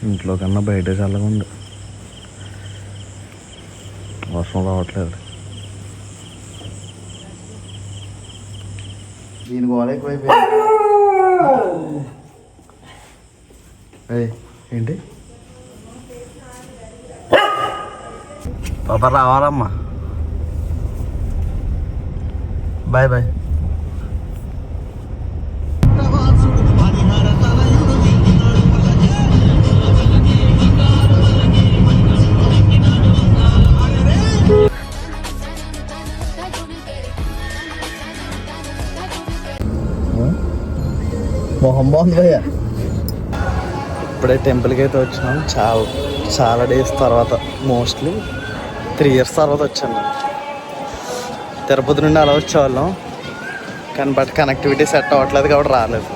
ఇంట్లో కన్నా బయట చల్లగా ఉంది. వర్షం రావట్లేదు. దీని గోడ ఎక్కువైపోయింది. ఏంటి పాప రావాలమ్మా. Bye bye. మొహం బాగుంది భయ్యా. ఇప్పుడే టెంపుల్కి అయితే వచ్చినాం. చాలా డేస్ తర్వాత, మోస్ట్లీ 3 years తర్వాత వచ్చాను నేను. తిరుపతి నుండి అలా వచ్చేవాళ్ళం కానీ బట్ కనెక్టివిటీ సెట్ అవ్వట్లేదు కాబట్టి రాలేదు.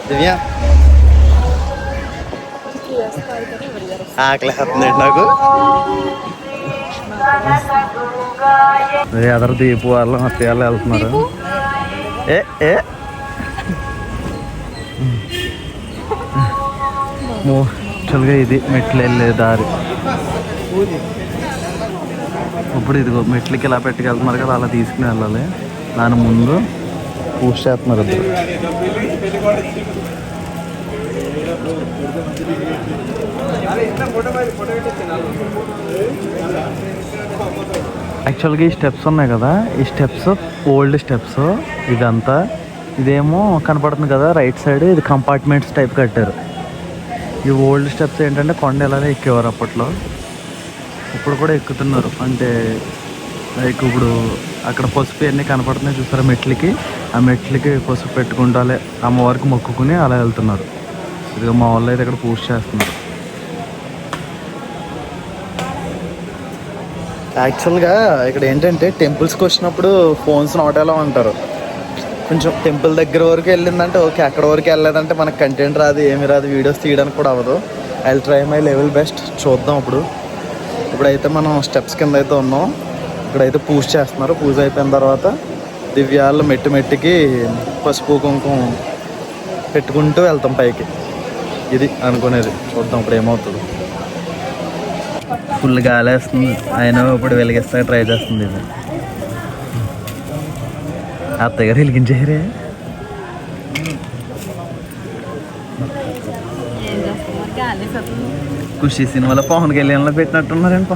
దివ్యా ఆకలిస్తుంది నాకు. ఎదరు దీపు వాళ్ళు అత్తయ్య వాళ్ళు వెళ్తున్నారు. యాక్చువల్గా ఇది మెట్లు వెళ్ళే దారి. ఇప్పుడు ఇదిగో మెట్లకి ఇలా పెట్టుకెళ్తున్నారు కదా, అలా తీసుకుని వెళ్ళాలి. దాని ముందు పూజ చేస్తున్నారు ఇద్దరు. యాక్చువల్గా ఈ స్టెప్స్ ఉన్నాయి కదా, ఈ స్టెప్స్ ఓల్డ్ స్టెప్స్. ఇదంతా ఇదేమో కనపడుతుంది కదా రైట్ సైడ్, ఇది కంపార్ట్మెంట్స్ టైప్ కట్టారు. ఈ ఓల్డ్ స్టెప్స్ ఏంటంటే కొండ ఎలానే ఎక్కేవారు అప్పట్లో, ఇప్పుడు కూడా ఎక్కుతున్నారు. అంటే లైక్ ఇప్పుడు అక్కడ పసుపు అన్నీ కనపడుతున్నాయి చూసారా మెట్లకి, ఆ మెట్లకి పసుపు పెట్టుకుంటాలే అమ్మవారికి మొక్కుకుని అలా వెళ్తున్నారు. ఇదిగో మా వాళ్ళు అయితే ఇక్కడ పూజ చేస్తున్నారు. యాక్చువల్గా ఇక్కడ ఏంటంటే టెంపుల్స్కి వచ్చినప్పుడు ఫోన్స్ నోటేలా ఉంటారు. కొంచెం టెంపుల్ దగ్గర వరకు వెళ్ళిందంటే ఓకే, అక్కడ వరకు వెళ్ళలేదంటే మనకు కంటెంట్ రాదు, ఏమి రాదు, వీడియోస్ తీయడానికి కూడా అవ్వదు. I will try my level best. చూద్దాం. ఇప్పుడైతే మనం స్టెప్స్ కింద అయితే ఉన్నాం. ఇక్కడైతే పూజ చేస్తున్నారు. పూజ అయిపోయిన తర్వాత దివ్యాలు మెట్టుకి పసుపు కుంకుమ పెట్టుకుంటూ వెళ్తాం పైకి. ఇది అనుకునేది. చూద్దాం ఇప్పుడు ఏమవుతుందో. ఫుల్ గాలి వేస్తుంది. అయినా ఇప్పుడు వెలిగిస్తా ట్రై చేస్తుంది. ఇది అత్తయ్య గారు వెలిగించారే. ఖుషి సినిమాలో పవన్ కళ్యాణ్లో పెట్టినట్టున్నారండి.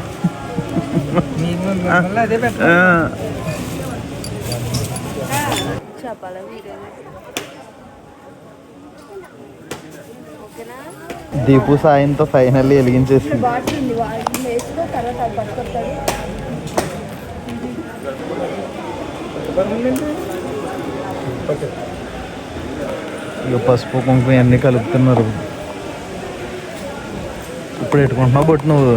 దీపు సాయంతో ఫైనల్లీ వెలిగించేసింది. ఇక పసుపు కుంకుమ అన్నీ కలుపుతున్నారు. ఇప్పుడు పెట్టుకుంటున్నావు బొట్టు నువ్వు.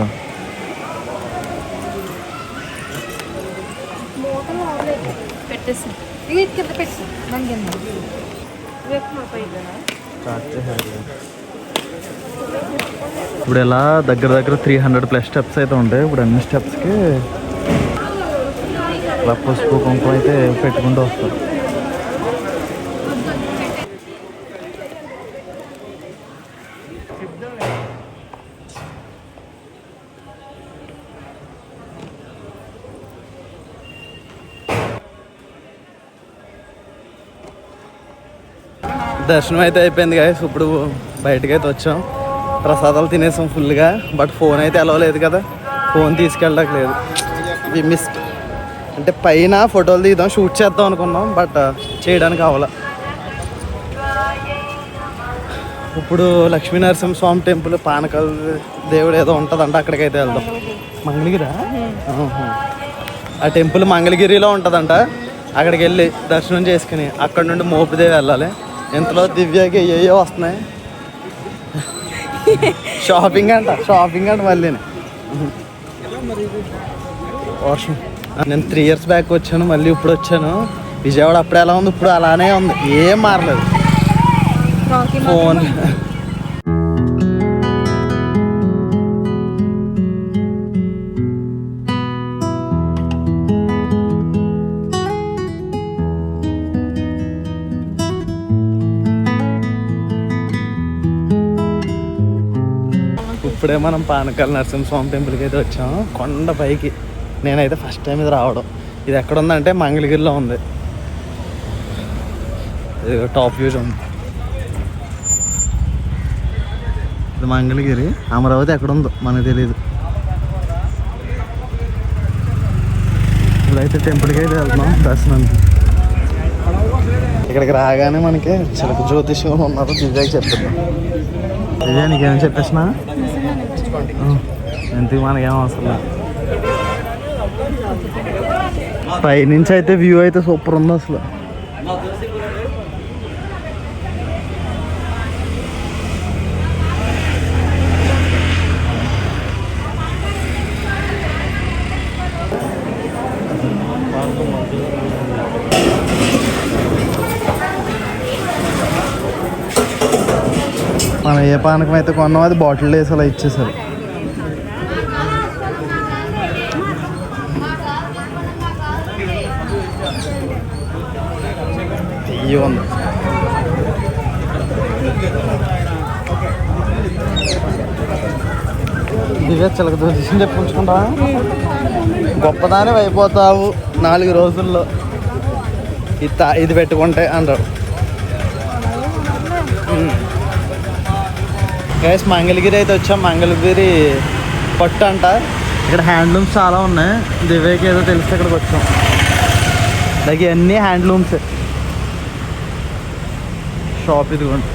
ఇప్పుడు ఎలా దగ్గర 300+ స్టెప్స్ అయితే ఉంటాయి. ఇప్పుడు అన్ని స్టెప్స్కి ఇలా పసుపు కుంకుమ అయితే పెట్టుకుంటూ వస్తారు. దర్శనం అయితే అయిపోయింది గాయస్. ఇప్పుడు బయటకు అయితే వచ్చాం. ప్రసాదాలు తినేసాం ఫుల్గా. బట్ ఫోన్ అయితే అలవ లేదు కదా, ఫోన్ తీసుకెళ్ళడానికి లేదు. We missed. అంటే పైన ఫోటోలు తీద్దాం, షూట్ చేద్దాం అనుకున్నాం, బట్ చేయడానికి అవ్వాల. ఇప్పుడు లక్ష్మీనరసింహస్వామి టెంపుల్, పానకల్ దేవుడు ఏదో ఉంటుందంట, అక్కడికైతే వెళ్దాం. మంగళగిరా? ఆ టెంపుల్ మంగళగిరిలో ఉంటుందంట. అక్కడికి వెళ్ళి దర్శనం చేసుకుని అక్కడ నుండి మోపిదేవి వెళ్ళాలి. ఇంతలో దివ్యకి ఏయో వస్తున్నాయి. షాపింగ్ అంట మళ్ళీ. వర్షం. నేను 3 years బ్యాక్ వచ్చాను, మళ్ళీ ఇప్పుడు వచ్చాను. విజయవాడ అప్పుడు ఎలా ఉంది, ఇప్పుడు అలానే ఉంది, ఏం మారలేదు. ఫోన్ ఇప్పుడే మనం పానకాల నరసింహస్వామి టెంపుల్కి అయితే వచ్చాము. కొండ పైకి నేనైతే ఫస్ట్ టైం ఇది రావడం. ఇది ఎక్కడ ఉందంటే మంగళగిరిలో ఉంది. ఇది టాప్ వ్యూస్ ఉంది. ఇది మంగళగిరి. అమరావతి ఎక్కడ ఉందో మనకు తెలియదు. ఇప్పుడైతే టెంపుల్కి అయితే వెళ్తున్నాం దర్శనానికి. ఇక్కడికి రాగానే మనకి చిలక జ్యోతిష్యం ఉన్నారు. దివ్యాకి చెప్తున్నాం. దివ్యా నీకేమైనా చెప్పేసినా ఎందుకు మనకేం అవసరం లేదు. పైనుంచి అయితే వ్యూ అయితే సూపర్ ఉంది అసలు. మనం ఏ పానకం అయితే కొన్నామో అది బాటిల్ వేసి అలా ఇచ్చేసారు. తీయ ఉంది. దివ్య చిలక దూరం చెప్పుకుంటా గొప్పదాని అయిపోతావు 4 రోజుల్లో ఇది పెట్టుకుంటే అంటారు. గైస్ మంగళగిరి అయితే వచ్చాం. మంగళగిరి పట్టు అంట. ఇక్కడ హ్యాండ్లూమ్స్ చాలా ఉన్నాయి. దివ్యకి ఏదో తెలిస్తే ఇక్కడికి వచ్చాం. లైక్ ఇవన్నీ హ్యాండ్లూమ్స్ షాప్. ఇదిగోండి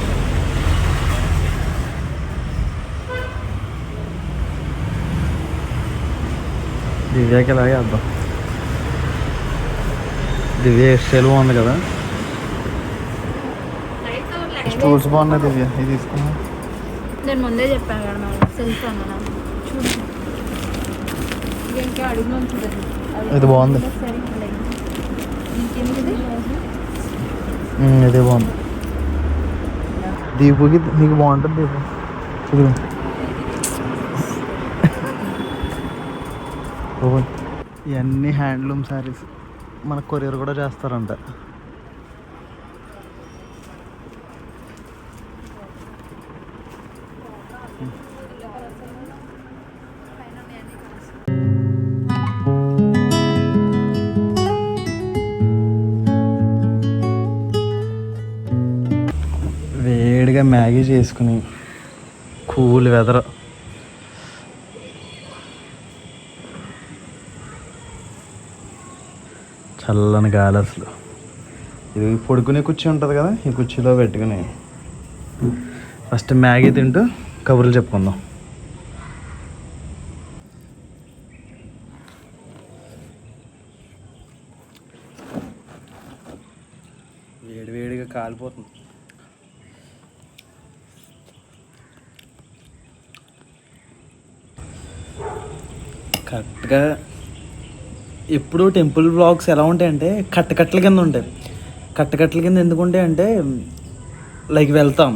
దివ్యకి ఇలాగే అర్థం. దివ్య స్టైల్ బాగుంది కదా. స్టూల్స్ బాగున్నాయి. దివ్య ఇది తీసుకున్నా. నేను ముందే చెప్పాను కదా మేడం, సెల్ఫ్ అన్నా చూడు. ఇంకా అడుగున్నాను చూడండి. ఇది బాగుంది. ఇదే బాగుంది. దీపుకి నీకు బాగుంటుంది. దీపు ఇది ఇవన్నీ హ్యాండ్లూమ్ శారీస్. మన కొరియర్ కూడా చేస్తారంట. వేడిగా మ్యాగీ చేసుకుని కూల్ వెదర్. చల్లని గాలి అసలు. ఇది పడుకునే కుర్చీ ఉంటుంది కదా, ఈ కుర్చీలో పెట్టుకుని ఫస్ట్ మ్యాగీ తింటూ కబుర్లు చెప్పుకుందాం. వేడివేడిగా కాలిపోతుంది. కరెక్ట్గా ఎప్పుడు టెంపుల్ వ్లాగ్స్ ఎలా ఉంటాయంటే కట్టకట్టల కింద ఉంటాయి. కట్టకట్టల కింద ఎందుకుంటాయి అంటే లైక్ వెళ్తాం,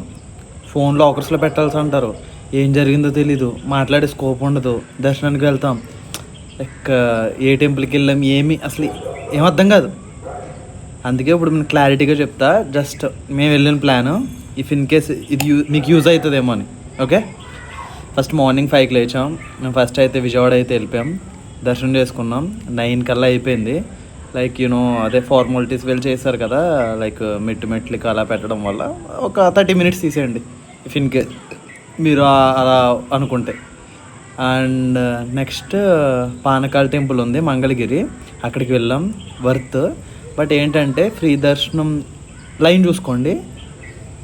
ఫోన్ లాకర్స్లో పెట్టాల్సి అంటారు, ఏం జరిగిందో తెలీదు, మాట్లాడే స్కోప్ ఉండదు. దర్శనానికి వెళ్తాం, లైక్ ఏ టెంపుల్కి వెళ్ళాం ఏమి అసలు ఏం అర్థం కాదు. అందుకే ఇప్పుడు నేను క్లారిటీగా చెప్తా. జస్ట్ మేము వెళ్ళిన ప్లాను ఇఫ్ ఇన్ కేస్ ఇది మీకు యూజ్ అవుతుందేమో అని. ఓకే, ఫస్ట్ మార్నింగ్ 5కి లేచాం. మేము ఫస్ట్ అయితే విజయవాడ అయితే వెళ్ళిపోయాం. దర్శనం చేసుకున్నాం. 9 కల్లా అయిపోయింది. లైక్ యూనో అదే ఫార్మాలిటీస్ వెళ్ళి చేస్తారు కదా, లైక్ మెట్లకి అలా పెట్టడం వల్ల ఒక 30 మినిట్స్ తీసేయండి ఇఫ్ ఇన్ కేస్ మీరు అలా అనుకుంటే. అండ్ నెక్స్ట్ పానకాల టెంపుల్ ఉంది మంగళగిరి, అక్కడికి వెళ్ళాం. వర్త్. బట్ ఏంటంటే ఫ్రీ దర్శనం. లైన్ చూసుకోండి,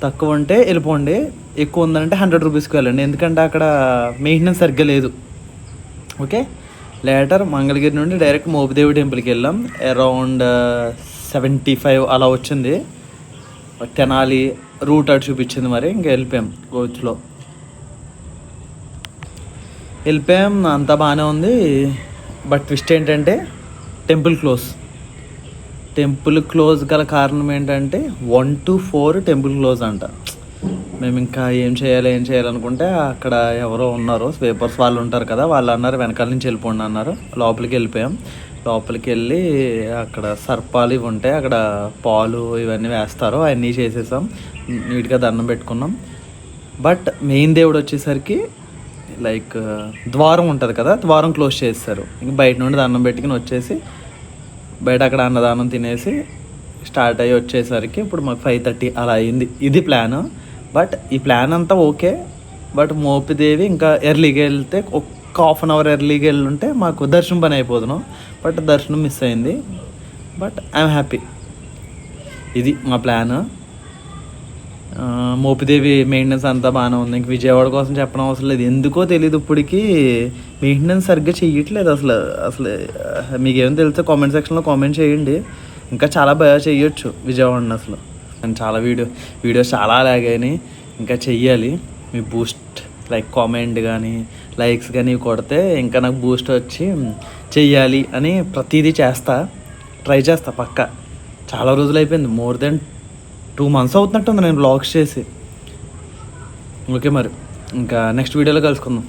తక్కువ ఉంటే వెళ్ళిపోండి, ఎక్కువ ఉందంటే 100 రూపీస్కి వెళ్ళండి. ఎందుకంటే అక్కడ మెయింటెనెన్స్ సరిగ్గా లేదు. ఓకే, లేటర్ మంగళగిరి నుండి డైరెక్ట్ మోపిదేవి టెంపుల్కి వెళ్ళాం. అరౌండ్ 75 అలా వచ్చింది. తెనాలి రూట్ అటు చూపించింది. మరి ఇంకా వెళ్ళిపోయాం. కోచ్లో వెళ్ళిపోయాం, అంతా బాగానే ఉంది. బట్ ట్విస్ట్ ఏంటంటే టెంపుల్ క్లోజ్ గల కారణం ఏంటంటే 1 to 4 టెంపుల్ క్లోజ్ అంట. మేము ఇంకా ఏం చేయాలనుకుంటే అక్కడ ఎవరో ఉన్నారు, స్వీపర్స్ వాళ్ళు ఉంటారు కదా, వాళ్ళు అన్నారు వెనకాల నుంచి వెళ్ళిపోండి అన్నారు. లోపలికి వెళ్ళిపోయాం. లోపలికి వెళ్ళి అక్కడ సర్పాలు ఇవి ఉంటాయి, అక్కడ పాలు ఇవన్నీ వేస్తారు, అవన్నీ చేసేసాం. నీట్గా దండం పెట్టుకున్నాం. బట్ మెయిన్ దేవుడు వచ్చేసరికి లైక్ ద్వారం ఉంటుంది కదా, ద్వారం క్లోజ్ చేస్తారు. ఇంక బయట నుండి దండం పెట్టుకుని వచ్చేసి బయట అక్కడ అన్నదానం తినేసి స్టార్ట్ అయ్యి వచ్చేసరికి ఇప్పుడు మాకు 5:30 అలా అయింది. ఇది ప్లాన్. బట్ ఈ ప్లాన్ అంతా ఓకే. బట్ మోపిదేవి ఇంకా ఎర్లీగా వెళ్తే ఒక్క హాఫ్ అన్ అవర్ ఎర్లీగా వెళ్ళుంటే మాకు దర్శనం పని అయిపోతున్నాం. బట్ దర్శనం మిస్ అయింది. But I'm happy. ఇది మా ప్లాన్. మోపిదేవి మెయింటెనెన్స్ అంతా బాగానే ఉంది. ఇంక విజయవాడ కోసం చెప్పడం అవసరం లేదు. ఎందుకో తెలియదు ఇప్పటికీ మెయింటెనెన్స్ సరిగ్గా చెయ్యట్లేదు అసలు. మీకేమో తెలిస్తే కామెంట్ సెక్షన్లో కామెంట్ చేయండి. ఇంకా చాలా బాగా చెయ్యొచ్చు విజయవాడని అసలు. నేను చాలా వీడియోస్ చాలా లాగాయని ఇంకా చెయ్యాలి. మీ బూస్ట్ లైక్ కామెంట్ కానీ లైక్స్ కానీ కొడితే ఇంకా నాకు బూస్ట్ వచ్చి చెయ్యాలి అని ప్రతిదీ ట్రై చేస్తా పక్కా. చాలా రోజులు అయిపోయింది. మోర్ దెన్ 2 months అవుతున్నట్టుంది నేను బ్లాగ్స్ చేసి. ఓకే మరి ఇంకా నెక్స్ట్ వీడియోలో కలుసుకుందాం.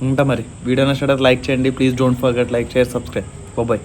ఉంటా మరి. వీడియో నచ్చినట్లయితే లైక్ చేయండి please. Don't forget like, share, subscribe. Bye.